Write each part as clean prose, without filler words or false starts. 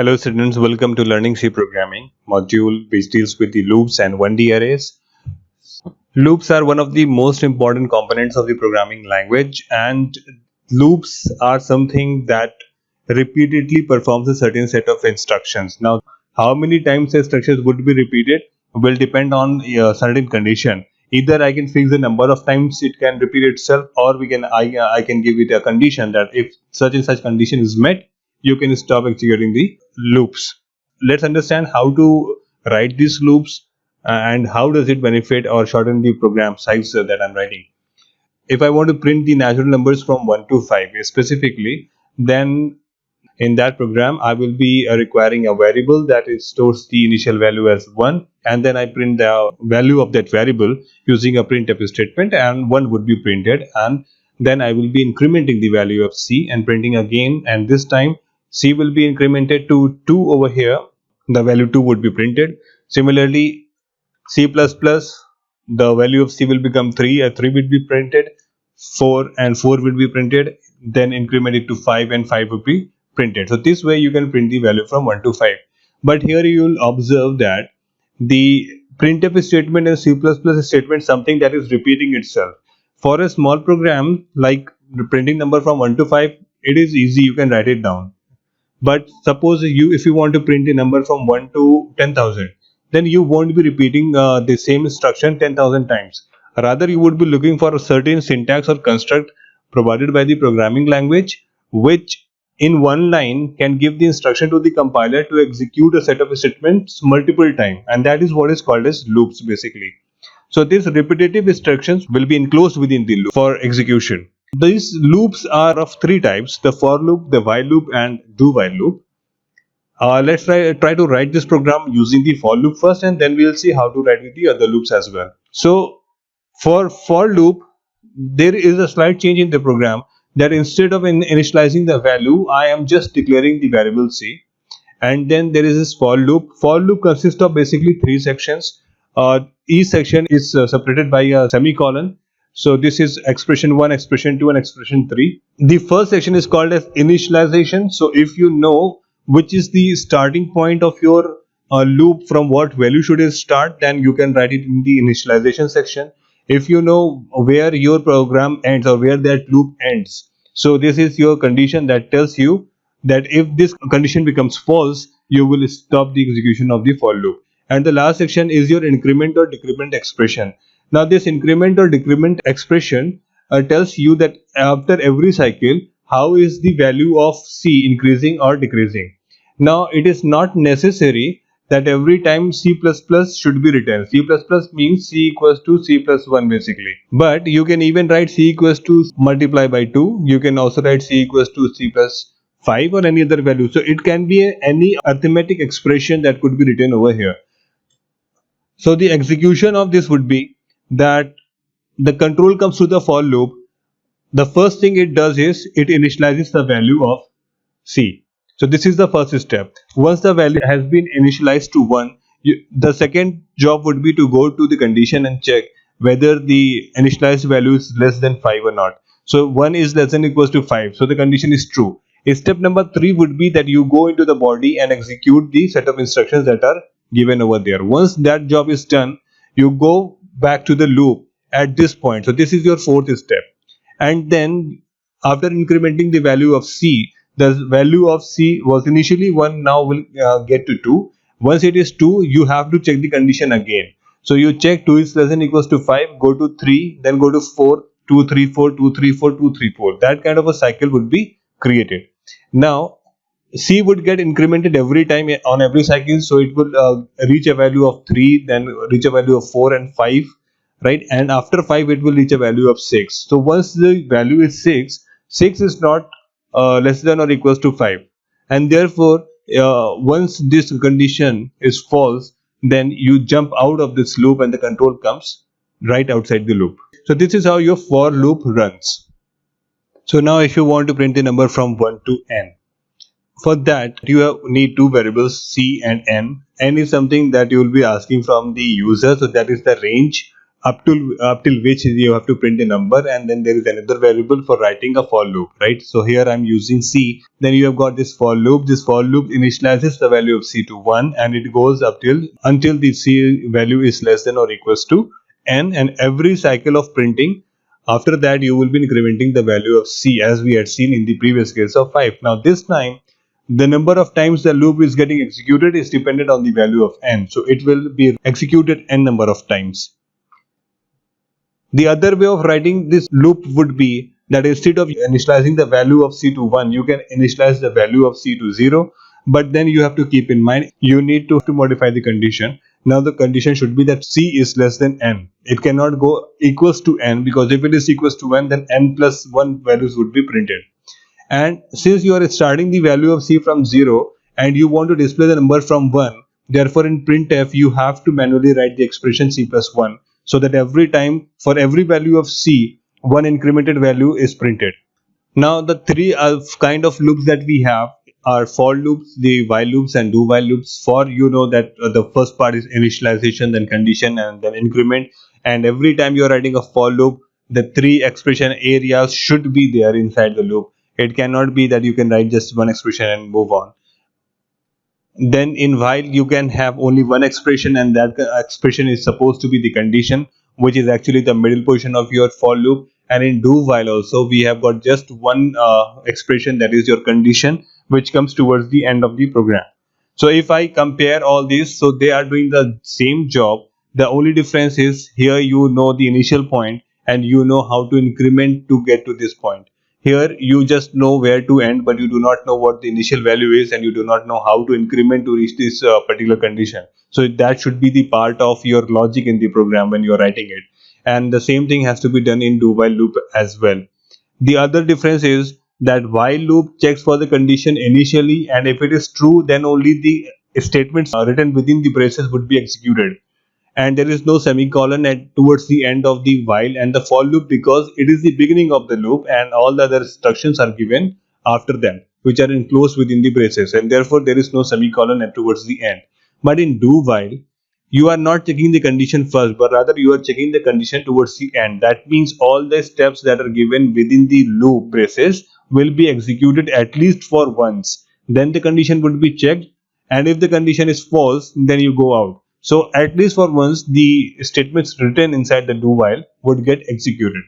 Hello students, welcome to Learning C Programming module which deals with the loops and 1D arrays. Loops are one of the most important components of the programming language, and loops are something that repeatedly performs a certain set of instructions. Now, how many times the instructions would be repeated will depend on a certain condition. Either I can fix the number of times it can repeat itself, or I can give it a condition that if such and such condition is met, you can stop executing the loops. Let's understand how to write these loops and how does it benefit or shorten the program size that I'm writing. If I want to print the natural numbers from 1 to 5 specifically, then in that program I will be requiring a variable that stores the initial value as 1, and then I print the value of that variable using a printf statement, and 1 would be printed, and then I will be incrementing the value of c and printing again, and this time c will be incremented to 2 over here. The value 2 would be printed. Similarly, C++, the value of C will become 3, and 3 will be printed, 4 and 4 will be printed, then increment it to 5 and 5 will be printed. So this way you can print the value from 1 to 5. But here you will observe that the printf statement and C++ statement something that is repeating itself. For a small program like printing number from 1 to 5, it is easy, you can write it down. But suppose if you want to print a number from 1 to 10,000, then you won't be repeating the same instruction 10,000 times. Rather, you would be looking for a certain syntax or construct provided by the programming language, which in one line can give the instruction to the compiler to execute a set of statements multiple times, and that is what is called as loops basically. So these repetitive instructions will be enclosed within the loop for execution. These loops are of three types: the for loop, the while loop, and do while loop. Let's try to write this program using the for loop first, and then we'll see how to write with the other loops as well. So for loop, there is a slight change in the program, that instead of initializing the value, I am just declaring the variable c. And then there is this for loop. For loop consists of basically three sections. Each section is separated by a semicolon. So this is expression 1, expression 2, and expression 3. The first section is called as initialization. So if you know which is the starting point of your loop, from what value should it start, then you can write it in the initialization section. If you know where your program ends or where that loop ends, so this is your condition that tells you that if this condition becomes false, you will stop the execution of the for loop. And the last section is your increment or decrement expression. Now this increment or decrement expression tells you that after every cycle, how is the value of c increasing or decreasing. Now it is not necessary that every time C++ should be written. C++ means C equals to C plus 1 basically. But you can even write C equals to multiply by 2. You can also write C equals to C plus 5 or any other value. So it can be any arithmetic expression that could be written over here. So the execution of this would be that the control comes to the for loop. The first thing it does is it initializes the value of C. So this is the first step. Once the value has been initialized to 1, the second job would be to go to the condition and check whether the initialized value is less than 5 or not. So 1 is less than or equals to 5. So the condition is true. Step number 3 would be that you go into the body and execute the set of instructions that are given over there. Once that job is done, you go back to the loop at this point. So this is your fourth step. And then after incrementing the value of C, the value of C was initially 1, now will get to 2. Once it is 2, you have to check the condition again. So you check 2 is less than or equals to 5, go to 3, then go to 4, 2, 3, 4, 2, 3, 4, 2, 3, 4. That kind of a cycle would be created. Now C would get incremented every time on every cycle, so it would reach a value of 3, then reach a value of 4 and 5, right? And after 5 it will reach a value of 6. So once the value is 6, 6 is not less than or equals to 5, and therefore once this condition is false, then you jump out of this loop and the control comes right outside the loop. So this is how your for loop runs. So now if you want to print the number from 1 to n, for that you need two variables c and n. N is something that you will be asking from the user, so that is the range up till which you have to print a number, and then there is another variable for writing a for loop, right? So here I'm using C. Then you have got this for loop. This for loop initializes the value of C to 1, and it goes up till until the C value is less than or equals to n, and every cycle of printing after that you will be incrementing the value of C, as we had seen in the previous case of 5. Now this time the number of times the loop is getting executed is dependent on the value of n, so it will be executed n number of times. The other way of writing this loop would be that instead of initializing the value of C to 1, you can initialize the value of C to 0, but then you have to keep in mind you need to modify the condition. Now the condition should be that C is less than n. It cannot go equals to n, because if it is equals to n, then n plus 1 values would be printed. And since you are starting the value of C from 0 and you want to display the number from 1, therefore in printf you have to manually write the expression C plus 1, so that every time for every value of C, one incremented value is printed. Now the three kind of loops that we have are for loops, the while loops, and do while loops. For, you know that the first part is initialization, then condition, and then increment, and every time you are writing a for loop, the three expression areas should be there inside the loop. It cannot be that you can write just one expression and move on. Then in while you can have only one expression, and that expression is supposed to be the condition, which is actually the middle portion of your for loop. And in do while also we have got just one expression, that is your condition, which comes towards the end of the program. So if I compare all these, so they are doing the same job. The only difference is here you know the initial point and you know how to increment to get to this point. Here you just know where to end, but you do not know what the initial value is, and you do not know how to increment to reach this particular condition. So that should be the part of your logic in the program when you are writing it. And the same thing has to be done in do while loop as well. The other difference is that while loop checks for the condition initially, and if it is true, then only the statements written within the braces would be executed, and there is no semicolon at towards the end of the while and the for loop, because it is the beginning of the loop and all the other instructions are given after them, which are enclosed within the braces, and therefore there is no semicolon at towards the end. But in do while, you are not checking the condition first, but rather you are checking the condition towards the end. That means all the steps that are given within the loop braces will be executed at least for once, then the condition would be checked, and if the condition is false, then you go out. So at least for once the statements written inside the do while would get executed.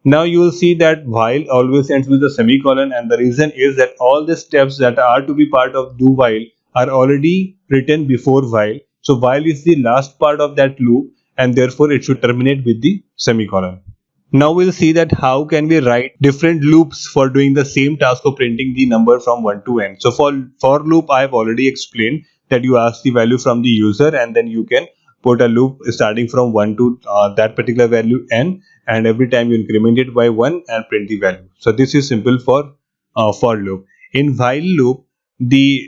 Now you will see that while always ends with a semicolon, and the reason is that all the steps that are to be part of do while are already written before while. So while is the last part of that loop, and therefore it should terminate with the semicolon. Now we'll see that how can we write different loops for doing the same task of printing the number from 1 to n. So for loop I have already explained that you ask the value from the user, and then you can put a loop starting from 1 to that particular value n, and every time you increment it by 1 and print the value. So this is simple for loop. In while loop, the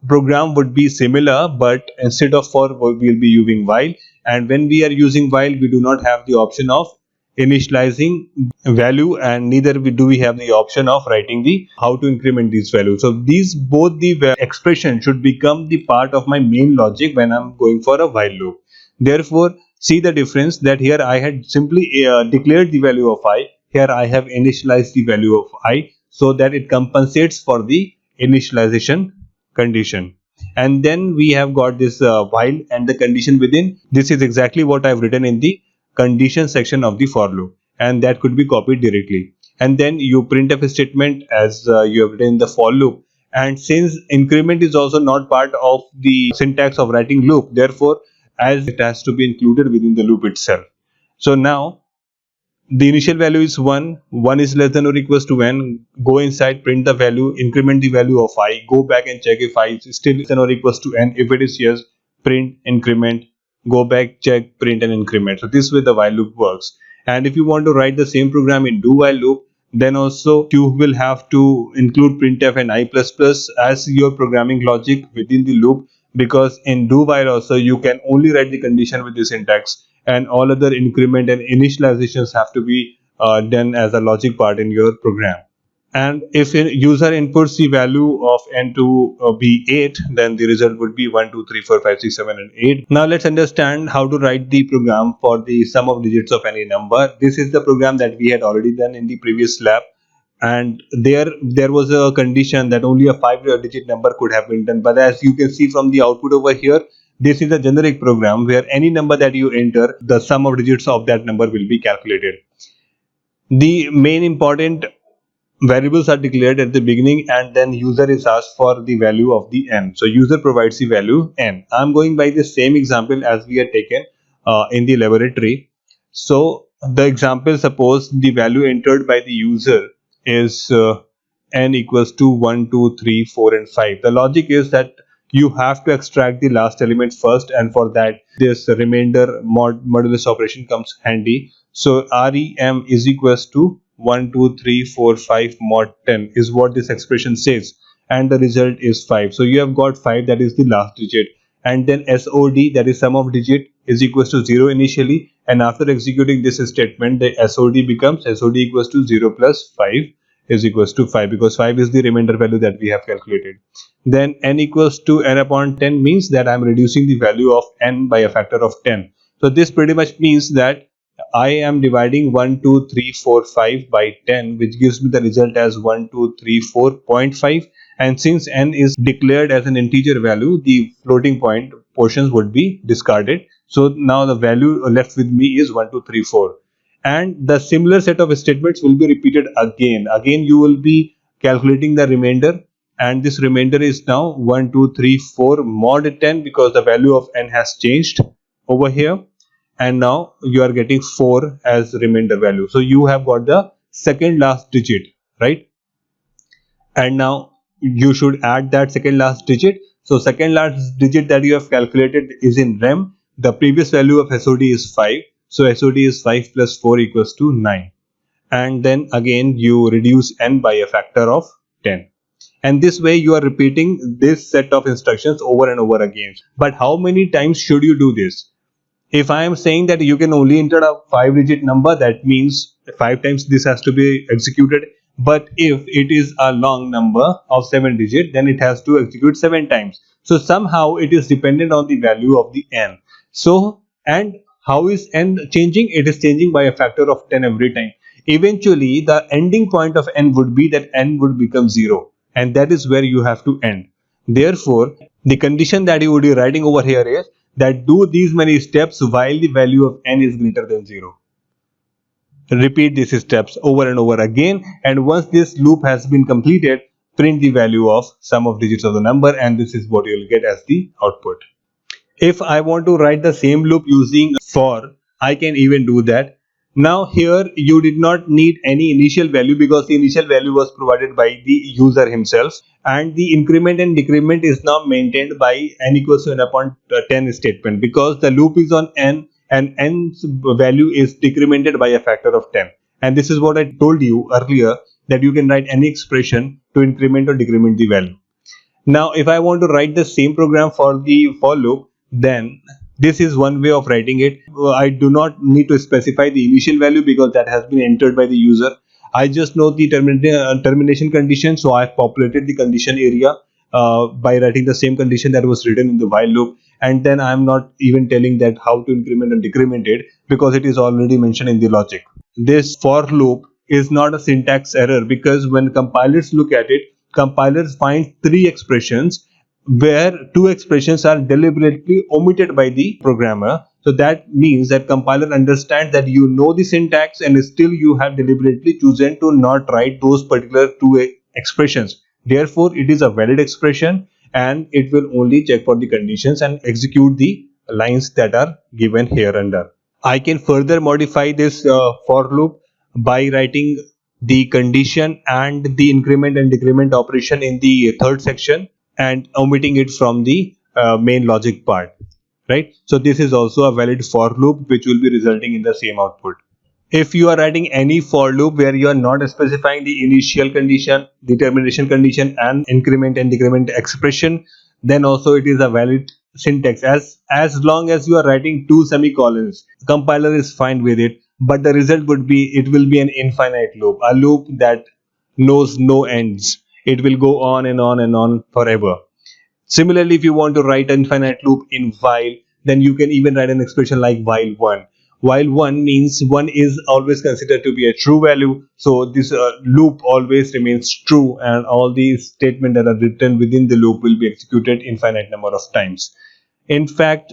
program would be similar, but instead of for we'll be using while, and when we are using while we do not have the option of initializing value, and neither do we have the option of writing the how to increment these values. So these both the expression should become the part of my main logic when I'm going for a while loop. Therefore see the difference, that here I had simply declared the value of I, here I have initialized the value of I, so that it compensates for the initialization condition. And then we have got this while and the condition within. This is exactly what I've written in the condition section of the for loop, and that could be copied directly. And then you printf statement as you have written in the for loop, and since increment is also not part of the syntax of writing loop, therefore as it has to be included within the loop itself. So now the initial value is 1, 1 is less than or equals to n, go inside, print the value, increment the value of I, go back and check if I is still less than or equals to n. If it is yes, print, increment, go back, check, print and increment. So this way the while loop works. And if you want to write the same program in do while loop, then also you will have to include printf and I++ as your programming logic within the loop, because in do while also you can only write the condition with the syntax, and all other increment and initializations have to be done as a logic part in your program. And if a user inputs the value of n to be 8, then the result would be 1, 2, 3, 4, 5, 6, 7, and 8. Now let's understand how to write the program for the sum of digits of any number. This is the program that we had already done in the previous lab, and there was a condition that only a 5-digit number could have been done. But as you can see from the output over here, this is a generic program where any number that you enter, the sum of digits of that number will be calculated. The main important variables are declared at the beginning, and then user is asked for the value of the n. So user provides the value n. I'm going by the same example as we had taken in the laboratory. So the example, suppose the value entered by the user is n equals to 1, 2, 3, 4, and 5. The logic is that you have to extract the last element first, and for that this remainder modulus operation comes handy. So REM is equals to 1, 2, 3, 4, 5 mod 10 is what this expression says, and the result is 5. So you have got 5, that is the last digit, and then SOD, that is sum of digit, is equals to 0 initially, and after executing this statement the SOD becomes SOD equals to 0 plus 5 is equals to 5, because 5 is the remainder value that we have calculated. Then n equals to n upon 10 means that I am reducing the value of n by a factor of 10. So this pretty much means that I am dividing 1, 2, 3, 4, 5 by 10, which gives me the result as 1, 2, 3, 4.5. And since n is declared as an integer value, the floating point portions would be discarded. So now the value left with me is 1, 2, 3, 4. And the similar set of statements will be repeated again. Again, you will be calculating the remainder, and this remainder is now 1, 2, 3, 4 mod 10, because the value of n has changed over here, and now you are getting 4 as remainder value. So you have got the second last digit, right? And now you should add that second last digit. So second last digit that you have calculated is in rem. The previous value of SOD is 5, so SOD is 5 plus 4 equals to 9, and then again you reduce n by a factor of 10, and this way you are repeating this set of instructions over and over again. But how many times should you do this? If I am saying that you can only enter a 5-digit number, that means 5 times this has to be executed. But if it is a long number of 7-digit, then it has to execute 7 times. So somehow it is dependent on the value of the n. So, and how is n changing? It is changing by a factor of 10 every time. Eventually the ending point of n would be that n would become 0, and that is where you have to end. Therefore the condition that you would be writing over here is that do these many steps while the value of n is greater than 0. Repeat these steps over and over again, and once this loop has been completed, print the value of sum of digits of the number, and this is what you will get as the output. If I want to write the same loop using for, I can even do that. Now here you did not need any initial value, because the initial value was provided by the user himself, and the increment and decrement is now maintained by n equals to n upon 10 statement, because the loop is on n and n's value is decremented by a factor of 10. And this is what I told you earlier, that you can write any expression to increment or decrement the value. Now if I want to write the same program for the for loop, then this is one way of writing it. I do not need to specify the initial value, because that has been entered by the user. I just know the termination condition, so I have populated the condition area by writing the same condition that was written in the while loop, and then I am not even telling that how to increment and decrement it, because it is already mentioned in the logic. This for loop is not a syntax error, because when compilers look at it, compilers find 3 expressions where 2 expressions are deliberately omitted by the programmer. So that means that compiler understands that you know the syntax, and still you have deliberately chosen to not write those particular 2 expressions. Therefore it is a valid expression, and it will only check for the conditions and execute the lines that are given here under. I can further modify this for loop by writing the condition and the increment and decrement operation in the third section, and omitting it from the main logic part, right? So this is also a valid for loop, which will be resulting in the same output. If you are writing any for loop where you are not specifying the initial condition, the termination condition, and increment and decrement expression, then also it is a valid syntax. As long as you are writing 2 semicolons, compiler is fine with it. But the result would be, it will be an infinite loop, a loop that knows no ends. It will go on and on and on forever. Similarly, if you want to write an infinite loop in while, then you can even write an expression like while one. While one means one is always considered to be a true value, so this loop always remains true, and all these statements that are written within the loop will be executed infinite number of times. In fact,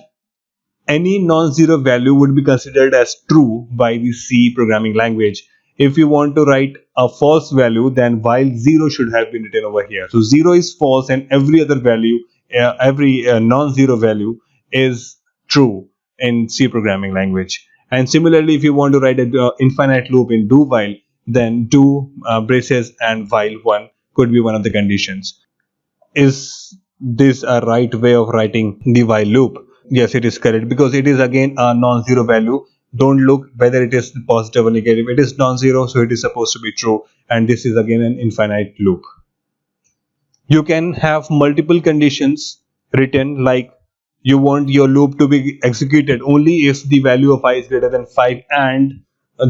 any non-zero value would be considered as true by the C programming language. If you want to write a false value, then while 0 should have been written over here. So 0 is false and every other value, every non-zero value is true in C programming language. And similarly, if you want to write an infinite loop in do while, then do braces and while one could be one of the conditions. Is this a right way of writing the while loop? Yes, it is correct, because it is again a non-zero value. Don't look whether it is positive or negative. It is non-zero, so it is supposed to be true, and this is again an infinite loop. You can have multiple conditions written, like you want your loop to be executed only if the value of I is greater than 5 and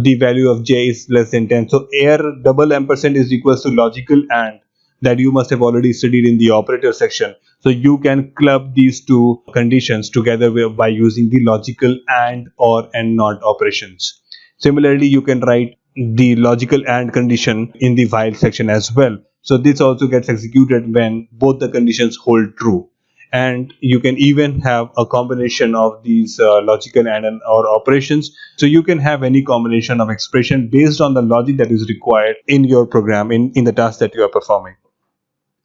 the value of j is less than 10. So air double ampersand is equals to logical and, that you must have already studied in the operator section. So you can club these two conditions together by using the logical and or and not operations. Similarly, you can write the logical and condition in the while section as well. So this also gets executed when both the conditions hold true. And you can even have a combination of these logical and or operations. So you can have any combination of expression based on the logic that is required in your program, in the task that you are performing.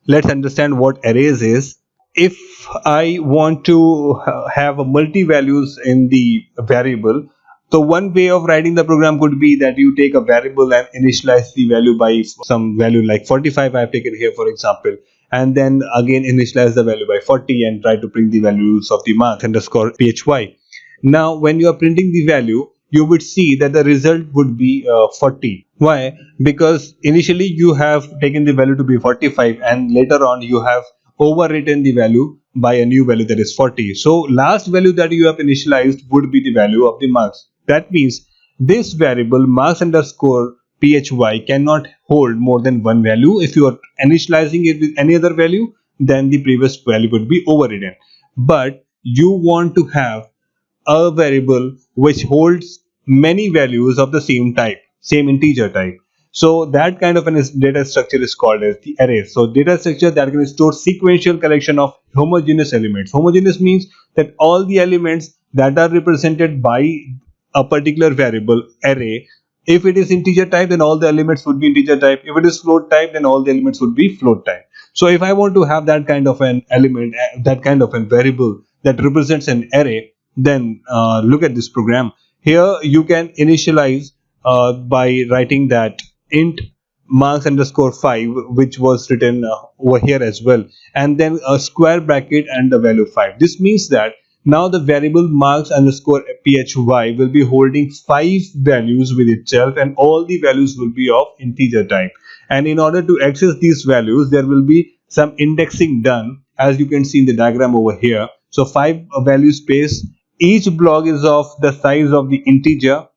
Let's understand what arrays is. If I want to have a multi values in the variable, so one way of writing the program could be that you take a variable and initialize the value by some value like 45 I have taken here for example, and then again initialize the value by 40 and try to print the values of the marks underscore phy. Now when you are printing the value, you would see that the result would be 40. Why? Because initially you have taken the value to be 45 and later on you have overwritten the value by a new value that is 40. So last value that you have initialized would be the value of the marks. That means this variable marks underscore phy cannot hold more than one value. If you are initializing it with any other value, then the previous value would be overridden. But you want to have a variable which holds many values of the same type, same integer type. So that kind of a data structure is called as the array. So data structure that can store sequential collection of homogeneous elements. Homogeneous means that all the elements that are represented by a particular variable array, if it is integer type, then all the elements would be integer type. If it is float type, then all the elements would be float type. So if I want to have that kind of an element, that kind of a variable that represents an array, then look at this program. Here you can initialize by writing that int marks underscore 5, which was written over here as well, and then a square bracket and the value 5. This means that now the variable marks underscore phy will be holding 5 values with itself, and all the values will be of integer type. And in order to access these values, there will be some indexing done, as you can see in the diagram over here. So 5 value space, each block is of the size of the integer.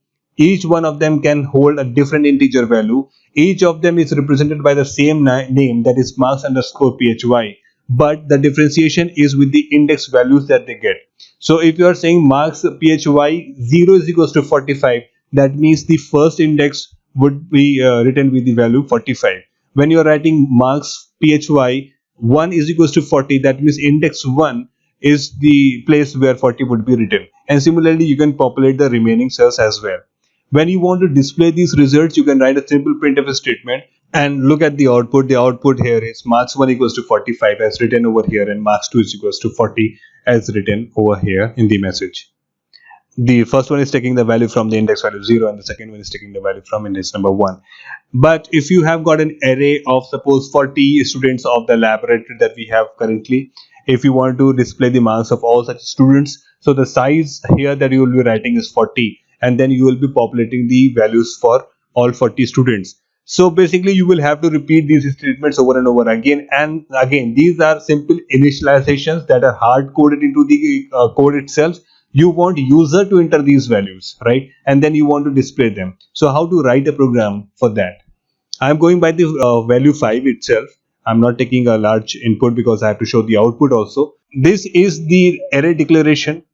Each one of them can hold a different integer value. Each of them is represented by the same name, that is marks underscore phy, but the differentiation is with the index values that they get. So if you are saying marks phy 0 is equals to 45, that means the first index would be written with the value 45. When you are writing marks phy 1 is equals to 40, that means index 1 is the place where 40 would be written. And similarly, you can populate the remaining cells as well. When you want to display these results, you can write a simple printf statement and look at the output. The output here is marks 1 equals to 45 as written over here, and marks 2 is equals to 40 as written over here in the message. The first one is taking the value from the index value 0, and the second one is taking the value from index number 1. But if you have got an array of suppose 40 students of the laboratory that we have currently, if you want to display the marks of all such students, so the size here that you will be writing is 40, and then you will be populating the values for all 40 students. So basically you will have to repeat these statements over and over again and again. These are simple initializations that are hard coded into the code itself. You want user to enter these values, right? And then you want to display them. So how to write a program for that? I'm going by the value 5 itself. I'm not taking a large input because I have to show the output also. This is the array declaration.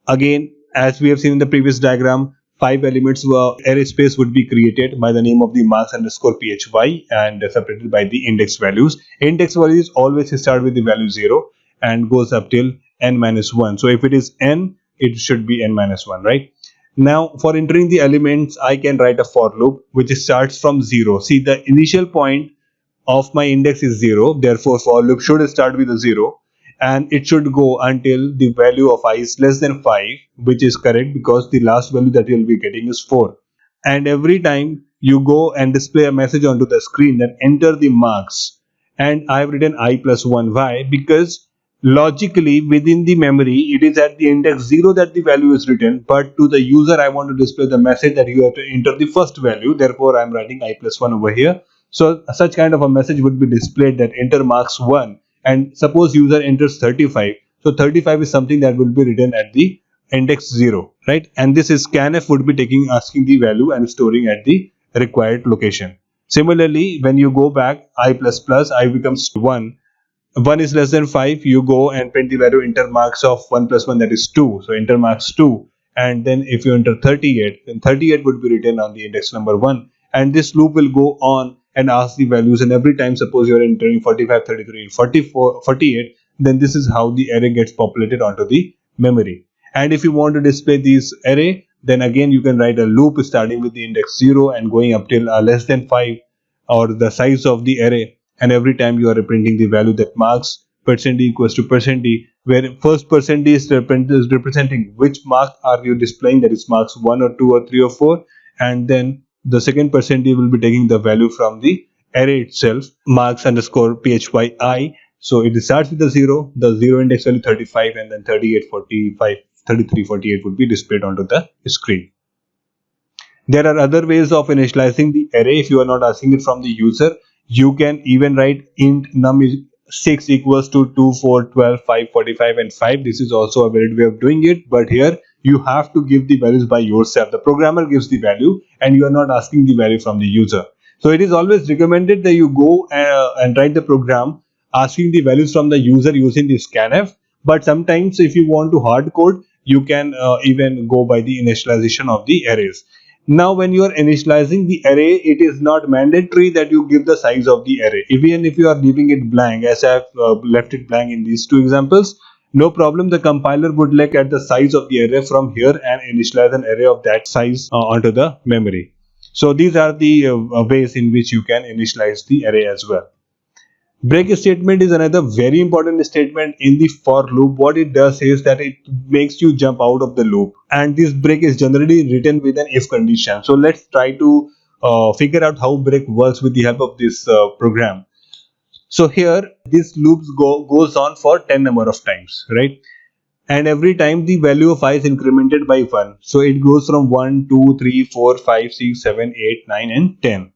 Again, as we have seen in the previous diagram, 5 elements array space would be created by the name of the marks underscore phy and separated by the index values. Index values always start with the value 0 and goes up till n minus 1. So if it is n, it should be n minus 1, right? Now for entering the elements, I can write a for loop which starts from 0. See, the initial point of my index is 0, therefore for loop should start with a 0, and it should go until the value of I is less than 5, which is correct because the last value that you will be getting is 4. And every time you go and display a message onto the screen, then enter the marks, and I have written I plus 1. Why? Because logically within the memory it is at the index 0 that the value is written, but to the user I want to display the message that you have to enter the first value, therefore I am writing I plus 1 over here. So such kind of a message would be displayed that enter marks 1, and suppose user enters 35, so 35 is something that will be written at the index 0, right? And this is scanf would be taking asking the value and storing at the required location. Similarly, when you go back I plus plus, I becomes 1, 1 is less than 5, you go and print the value enter marks of 1 plus 1, that is 2, so enter marks 2. And then if you enter 38, then 38 would be written on the index number 1, and this loop will go on and ask the values, and every time suppose you are entering 45, 33, 44, 48, then this is how the array gets populated onto the memory. And if you want to display this array, then again you can write a loop starting with the index 0 and going up till less than 5, or the size of the array, and every time you are reprinting the value that marks percent d equals to percent d, where first percent d is representing which mark are you displaying, that is marks 1 or 2 or 3 or 4, and then the second percent d will be taking the value from the array itself, marks underscore phy. So it starts with the 0, the 0 index value 35, and then 38, 45, 33, 48 would be displayed onto the screen. There are other ways of initializing the array. If you are not asking it from the user, you can even write int num is 6 equals to 2, 4, 12, 5, 45 and 5. This is also a valid way of doing it, but here you have to give the values by yourself. The programmer gives the value and you are not asking the value from the user. So it is always recommended that you go and write the program asking the values from the user using the scanf. But sometimes if you want to hard code, you can even go by the initialization of the arrays. Now when you are initializing the array, it is not mandatory that you give the size of the array. Even if you are leaving it blank, as I have left it blank in these two examples, no problem, the compiler would look at the size of the array from here and initialize an array of that size onto the memory. So these are the ways in which you can initialize the array as well. Break statement is another very important statement in the for loop. What it does is that it makes you jump out of the loop, and this break is generally written with an if condition. So let's try to figure out how break works with the help of this program. So here this loop goes on for 10 number of times, right? And every time the value of I is incremented by 1. So it goes from 1, 2, 3, 4, 5, 6, 7, 8, 9 and 10.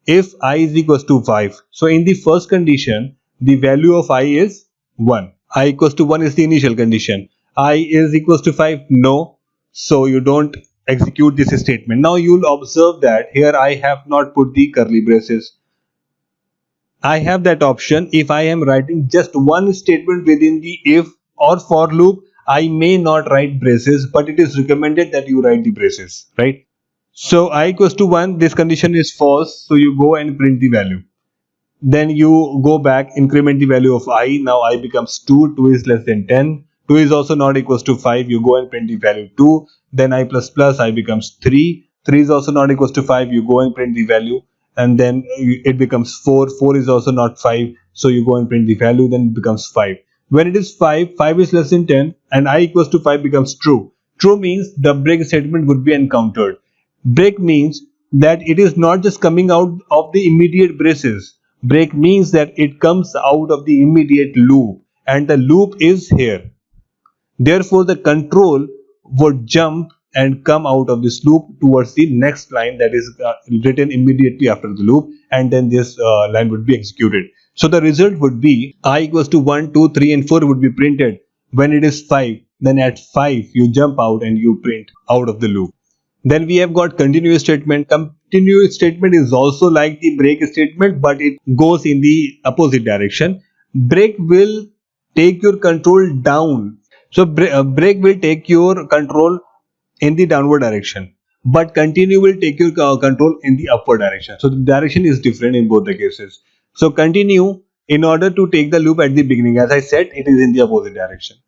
If I is equals to 5, so in the first condition the value of I is 1. I equals to 1 is the initial condition. I is equals to 5, no, so you don't execute this statement. Now you will observe that here I have not put the curly braces. I have that option. If I am writing just one statement within the if or for loop, I may not write braces, but it is recommended that you write the braces, right? So I equals to 1, this condition is false, so you go and print the value. Then you go back, increment the value of I, now I becomes 2, 2 is less than 10, 2 is also not equals to 5, you go and print the value 2, then I plus plus, I becomes 3, 3 is also not equals to 5, you go and print the value, and then it becomes 4, 4 is also not 5, so you go and print the value, then it becomes 5. When it is 5, 5 is less than 10, and I equals to 5 becomes true. True means the break statement would be encountered. Break means that it is not just coming out of the immediate braces. Break means that it comes out of the immediate loop, and the loop is here. Therefore, the control would jump and come out of this loop towards the next line that is written immediately after the loop, and then this line would be executed. So the result would be I equals to 1, 2, 3 and 4 would be printed when it is 5. Then at 5 you jump out and you print out of the loop. Then we have got continuous statement. Continuous statement is also like the break statement, but it goes in the opposite direction. Break will take your control down. So break will take your control in the downward direction, but continue will take your control in the upward direction. So the direction is different in both the cases. So continue, in order to take the loop at the beginning, as I said, it is in the opposite direction,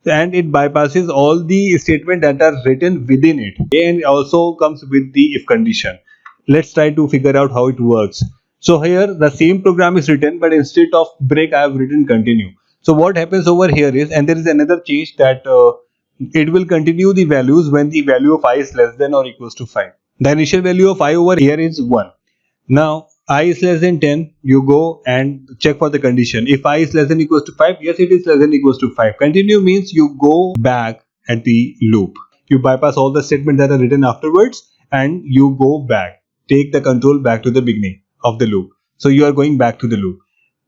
and it bypasses all the statements that are written within it, and it also comes with the if condition. Let's try to figure out how it works. So here the same program is written, but instead of break I have written continue. So what happens over here is, and there is another change, that it will continue the values when the value of I is less than or equals to 5. The initial value of I over here is 1. Now I is less than 10, you go and check for the condition. If I is less than equals to 5, yes, it is less than equals to 5. Continue means you go back at the loop. You bypass all the statements that are written afterwards and you go back. Take the control back to the beginning of the loop. So you are going back to the loop.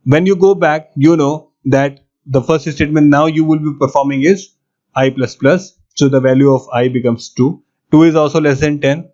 When you go back, you know that the first statement now you will be performing is I plus plus. So the value of I becomes 2. 2 is also less than 10.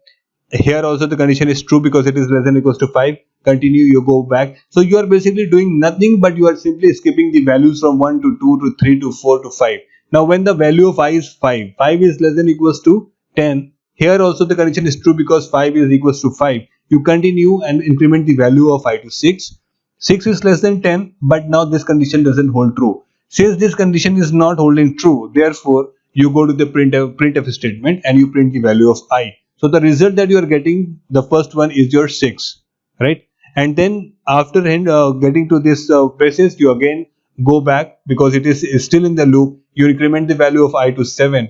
Here also the condition is true because it is less than equals to 5. Continue, you go back. So you are basically doing nothing, but you are simply skipping the values from 1 to 2 to 3 to 4 to 5. Now when the value of I is 5, 5 is less than equals to 10. Here also the condition is true because 5 is equals to 5. You continue and increment the value of I to 6. 6 is less than 10, but now this condition doesn't hold true. Since this condition is not holding true, therefore you go to the printf statement and you print the value of I. So the result that you are getting, the first one is your 6, right? And then after getting to this basis, you again go back because it is still in the loop. You increment the value of I to 7.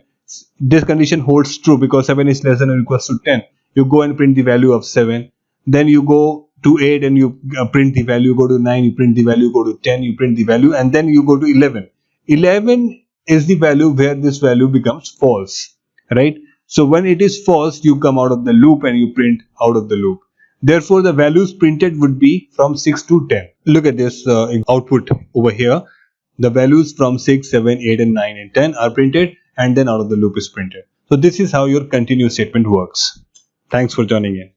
This condition holds true because 7 is less than or equals to 10. You go and print the value of 7. Then you go to 8 and you print the value, go to 9, you print the value, go to 10, you print the value, and then you go to 11. 11 is the value where this value becomes false, right? So when it is false, you come out of the loop and you print out of the loop. Therefore, the values printed would be from 6 to 10. Look at this output over here. The values from 6, 7, 8 and 9 and 10 are printed, and then out of the loop is printed. So this is how your continuous statement works. Thanks for joining in.